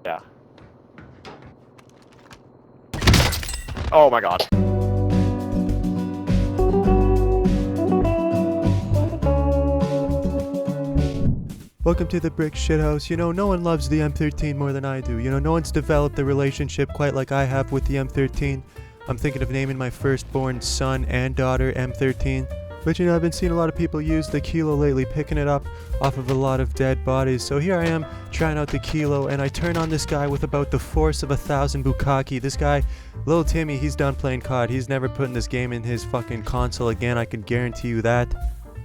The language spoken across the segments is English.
Yeah. Oh my god. Welcome to the Brykks shithouse. You know, no one loves the M13 more than I do. You know, no one's developed a relationship quite like I have with the M13. I'm thinking of naming my firstborn son and daughter M13. But you know, I've been seeing a lot of people use the Kilo lately, picking it up off of a lot of dead bodies. So here I am, trying out the Kilo, and I turn on this guy with about the force of 1,000 bukkake. This guy, little Timmy, he's done playing COD. He's never putting this game in his fucking console again, I can guarantee you that.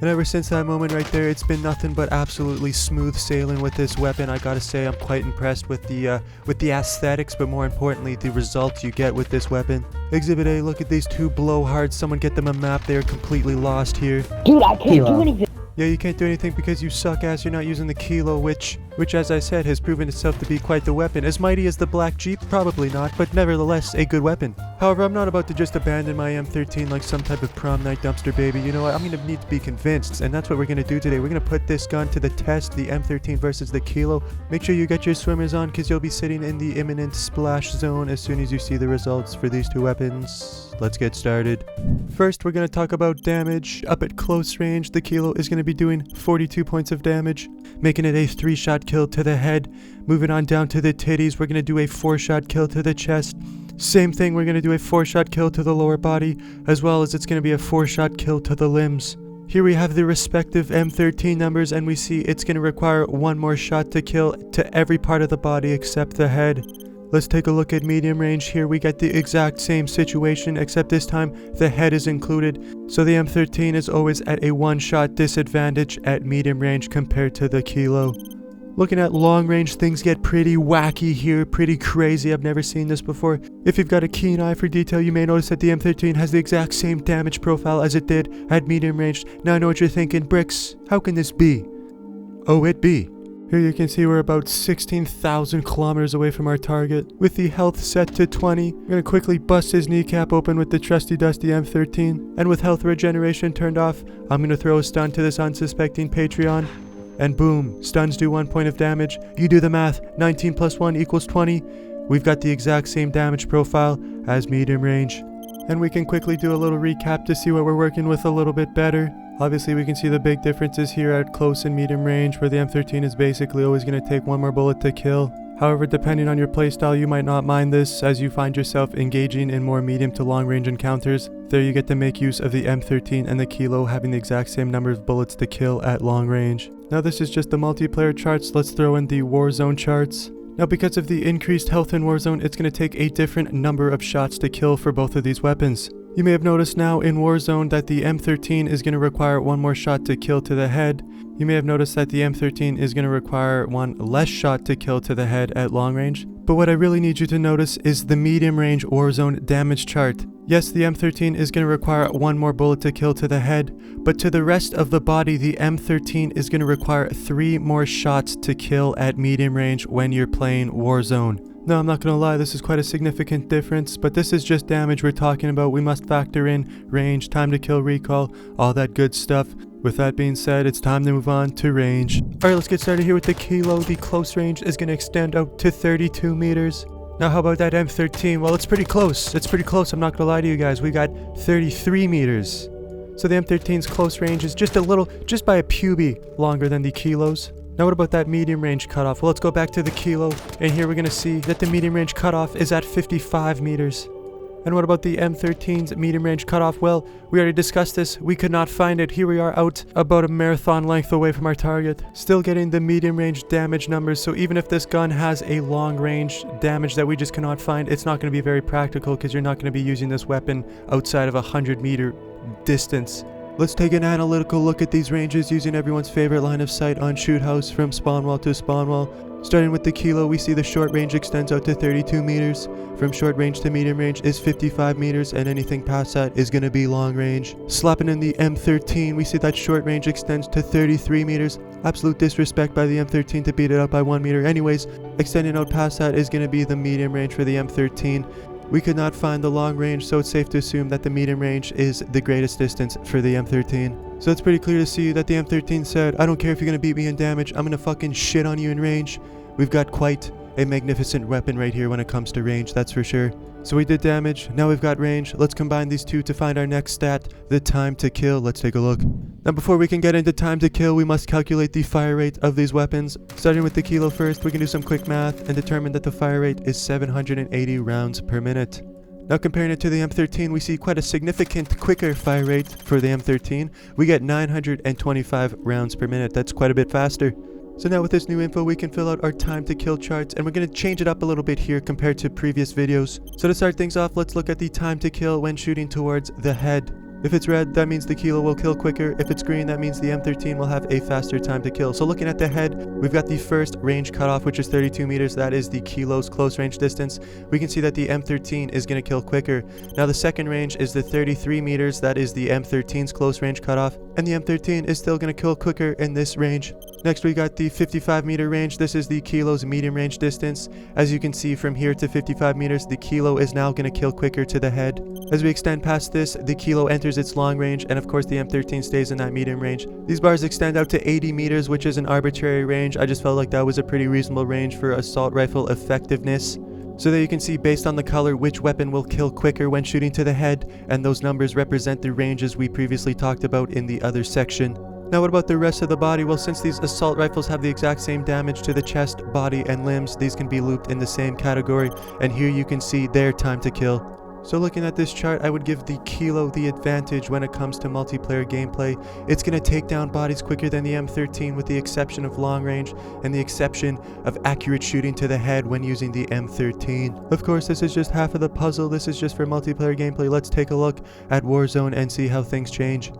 And ever since that moment right there, it's been nothing but absolutely smooth sailing with this weapon. I gotta say, I'm quite impressed with the aesthetics, but more importantly, the results you get with this weapon. Exhibit A, look at these two blowhards. Someone get them a map. They are completely lost here. Dude, I can't do anything. Yeah, you can't do anything because you suck ass. You're not using the Kilo, which as I said, has proven itself to be quite the weapon. As mighty as the Black Jeep? Probably not, but nevertheless, a good weapon. However, I'm not about to just abandon my M13 like some type of prom night dumpster baby. You know what? I'm gonna need to be convinced, and that's what we're gonna do today. We're gonna put this gun to the test, the M13 versus the Kilo. Make sure you get your swimmers on, because you'll be sitting in the imminent splash zone as soon as you see the results for these two weapons. Let's get started. First, we're gonna talk about damage. Up at close range, the Kilo is gonna be doing 42 points of damage, making it a 3-shot kill to the head. Moving on down to the titties, we're gonna do a 4-shot kill to the chest. Same thing, we're gonna do a 4-shot kill to the lower body, as well as it's gonna be a 4-shot kill to the limbs. Here we have the respective M13 numbers, and we see it's gonna require one more shot to kill to every part of the body except the head. Let's take a look at medium range. Here we get the exact same situation, except this time the head is included. So the M13 is always at a 1-shot disadvantage at medium range compared to the Kilo. Looking at long range, things get pretty wacky here, pretty crazy. I've never seen this before. If you've got a keen eye for detail, you may notice that the M13 has the exact same damage profile as it did at medium range. Now I know what you're thinking, Brykks, how can this be? Oh, it be. Here you can see we're about 16,000 kilometers away from our target. With the health set to 20, we're going to quickly bust his kneecap open with the trusty dusty M13. And with health regeneration turned off, I'm going to throw a stun to this unsuspecting Patreon. And boom, stuns do 1 point of damage. You do the math, 19 plus 1 equals 20. We've got the exact same damage profile as medium range. And we can quickly do a little recap to see what we're working with a little bit better. Obviously, we can see the big differences here at close and medium range, where the M13 is basically always going to take one more bullet to kill. However, depending on your playstyle, you might not mind this as you find yourself engaging in more medium to long range encounters. There you get to make use of the M13 and the Kilo having the exact same number of bullets to kill at long range. Now this is just the multiplayer charts. Let's throw in the Warzone charts. Now because of the increased health in Warzone, it's going to take a different number of shots to kill for both of these weapons. You may have noticed now in Warzone that the M13 is going to require one more shot to kill to the head. You may have noticed that the M13 is going to require one less shot to kill to the head at long range. But what I really need you to notice is the medium range Warzone damage chart. Yes, the M13 is going to require one more bullet to kill to the head, but to the rest of the body, the M13 is going to require 3 more shots to kill at medium range when you're playing Warzone. No, I'm not gonna lie, this is quite a significant difference, but this is just damage we're talking about. We must factor in range, time to kill, recoil, all that good stuff. With that being said, it's time to move on to range. Alright, let's get started here with the Kilo. The close range is gonna extend out to 32 meters. Now how about that M13? Well, it's pretty close. It's pretty close, I'm not gonna lie to you guys. We got 33 meters. So the M13's close range is just by a pubie longer than the Kilo's. Now what about that medium range cutoff? Well, let's go back to the Kilo, and here we're going to see that the medium range cutoff is at 55 meters. And what about the M13's medium range cutoff? Well, we already discussed this. We could not find it. Here we are out about a marathon length away from our target. Still getting the medium range damage numbers, so even if this gun has a long range damage that we just cannot find, it's not going to be very practical because you're not going to be using this weapon outside of a 100-meter distance. Let's take an analytical look at these ranges using everyone's favorite line of sight on shoot house from spawn wall to spawn wall. Starting with the Kilo, we see the short range extends out to 32 meters. From short range to medium range is 55 meters, and anything past that is going to be long range. Slapping in the M13, we see that short range extends to 33 meters. Absolute disrespect by the M13 to beat it out by 1 meter. Anyways, extending out past that is going to be the medium range for the M13. we could not find the long range, so it's safe to assume that the medium range is the greatest distance for the M13. So it's pretty clear to see that the M13 said, I don't care if you're gonna beat me in damage, I'm gonna fucking shit on you in range. We've got quite a magnificent weapon right here when it comes to range, that's for sure. So we did damage, now we've got range. Let's combine these two to find our next stat, the time to kill. Let's take a look. Now before we can get into time to kill, we must calculate the fire rate of these weapons. Starting with the kilo first, we can do some quick math and determine that the fire rate is 780 rounds per minute. Now comparing it to the M13, we see quite a significant quicker fire rate for the M13. We get 925 rounds per minute, that's quite a bit faster. So now with this new info, we can fill out our time to kill charts, and we're going to change it up a little bit here compared to previous videos. So to start things off, let's look at the time to kill when shooting towards the head. If it's red, that means the kilo will kill quicker. If it's green, that means the M13 will have a faster time to kill. So looking at the head, we've got the first range cutoff, which is 32 meters. That is the kilo's close range distance. We can see that the M13 is going to kill quicker. Now the second range is the 33 meters. That is the M13's close range cutoff. And the M13 is still going to kill quicker in this range. Next we got the 55 meter range. This is the kilo's medium range distance. As you can see, from here to 55 meters, the kilo is now going to kill quicker to the head. As we extend past this, the kilo enters its long range, and of course the M13 stays in that medium range. These bars extend out to 80 meters, which is an arbitrary range. I just felt like that was a pretty reasonable range for assault rifle effectiveness. So there you can see, based on the color, which weapon will kill quicker when shooting to the head, and those numbers represent the ranges we previously talked about in the other section. Now what about the rest of the body? Well, since these assault rifles have the exact same damage to the chest, body, and limbs, these can be looped in the same category, and here you can see their time to kill. So looking at this chart, I would give the kilo the advantage when it comes to multiplayer gameplay. It's going to take down bodies quicker than the M13, with the exception of long range and the exception of accurate shooting to the head when using the M13. Of course, this is just half of the puzzle. This is just for multiplayer gameplay. Let's take a look at Warzone and see how things change.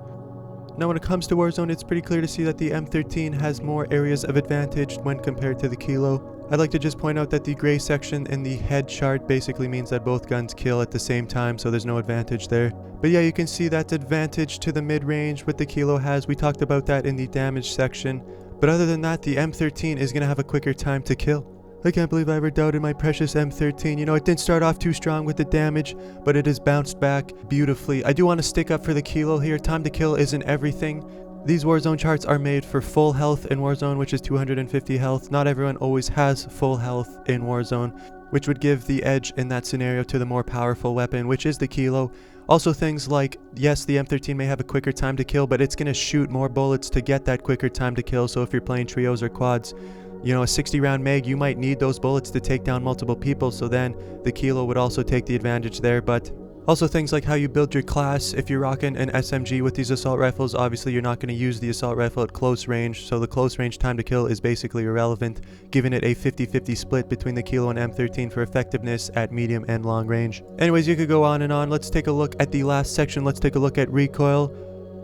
Now when it comes to Warzone, it's pretty clear to see that the M13 has more areas of advantage when compared to the kilo. I'd like to just point out that the gray section in the head chart basically means that both guns kill at the same time, so there's no advantage there. But yeah, you can see that advantage to the mid-range what the kilo has. We talked about that in the damage section. But other than that, the M13 is going to have a quicker time to kill. I can't believe I ever doubted my precious M13. You know, it didn't start off too strong with the damage, but it has bounced back beautifully. I do want to stick up for the kilo here. Time to kill isn't everything. These Warzone charts are made for full health in Warzone, which is 250 health. Not everyone always has full health in Warzone, which would give the edge in that scenario to the more powerful weapon, which is the kilo. Also things like, yes, the M13 may have a quicker time to kill, but it's going to shoot more bullets to get that quicker time to kill. So if you're playing trios or quads, you know, a 60 round mag, you might need those bullets to take down multiple people, so then the kilo would also take the advantage there. But also things like how you build your class. If you're rocking an SMG with these assault rifles, obviously you're not going to use the assault rifle at close range, so the close range time to kill is basically irrelevant, giving it a 50-50 split between the kilo and M13 for effectiveness at medium and long range. Anyways, you could go on and on. Let's take a look at the last section. Let's take a look at recoil.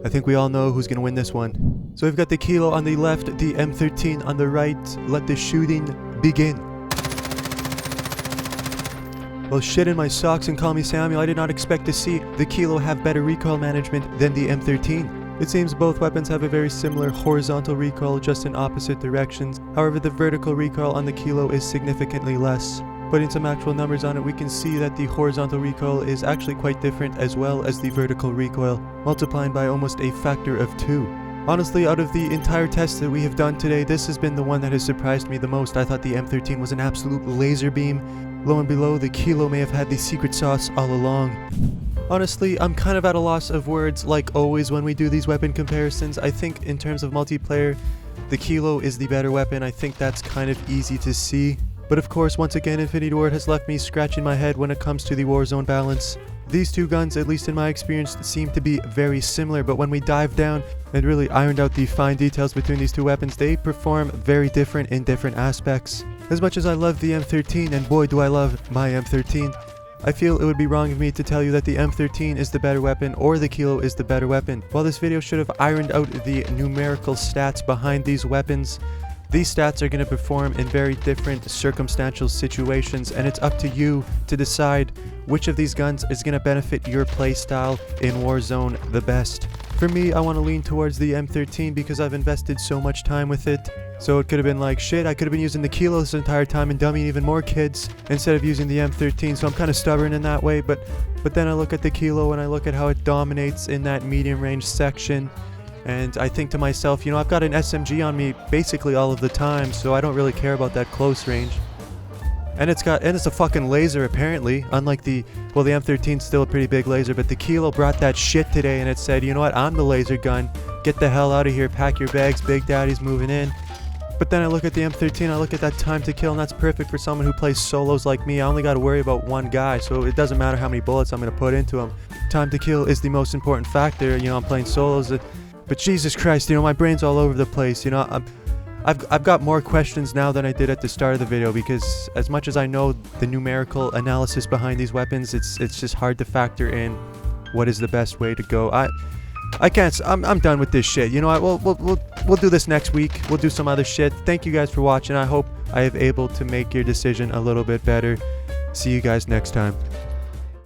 I think we all know who's going to win this one. So we've got the kilo on the left, the M13 on the right. Let the shooting begin. Well, shit in my socks and call me Samuel. I did not expect to see the kilo have better recoil management than the M13. It seems both weapons have a very similar horizontal recoil, just in opposite directions. However, the vertical recoil on the kilo is significantly less. Putting some actual numbers on it, we can see that the horizontal recoil is actually quite different, as well as the vertical recoil, multiplying by almost a factor of 2. Honestly, out of the entire test that we have done today, this has been the one that has surprised me the most. I thought the M13 was an absolute laser beam. Lo and below, the kilo may have had the secret sauce all along. Honestly, I'm kind of at a loss of words, like always when we do these weapon comparisons. I think in terms of multiplayer, the kilo is the better weapon. I think that's kind of easy to see. But of course, once again, Infinity Ward has left me scratching my head when it comes to the Warzone balance. These two guns, at least in my experience, seem to be very similar, but when we dive down and really ironed out the fine details between these two weapons, they perform very different in different aspects. As much as I love the M13, and boy do I love my M13, I feel it would be wrong of me to tell you that the M13 is the better weapon or the kilo is the better weapon. While this video should have ironed out the numerical stats behind these weapons, these stats are going to perform in very different circumstantial situations, and it's up to you to decide which of these guns is going to benefit your playstyle in Warzone the best. For me, I want to lean towards the M13 because I've invested so much time with it. So it could have been like, shit, I could have been using the Kilo this entire time and dumbing even more kids instead of using the M13, so I'm kind of stubborn in that way, but then I look at the Kilo and I look at how it dominates in that medium range section, and I think to myself, you know, I've got an SMG on me basically all of the time, so I don't really care about that close range. And it's a fucking laser apparently, unlike the M13's still a pretty big laser, but the Kilo brought that shit today and it said, you know what, I'm the laser gun, get the hell out of here, pack your bags, Big Daddy's moving in. But then I look at the M13, I look at that time to kill, and that's perfect for someone who plays solos like me. I only got to worry about one guy, so it doesn't matter how many bullets I'm going to put into him. Time to kill is the most important factor, you know, I'm playing solos. But Jesus Christ, you know, my brain's all over the place, you know. I've got more questions now than I did at the start of the video, because as much as I know the numerical analysis behind these weapons, it's just hard to factor in what is the best way to go. I can't. I'm done with this shit. You know what? We'll do this next week. We'll do some other shit. Thank you guys for watching. I hope I have able to make your decision a little bit better. See you guys next time.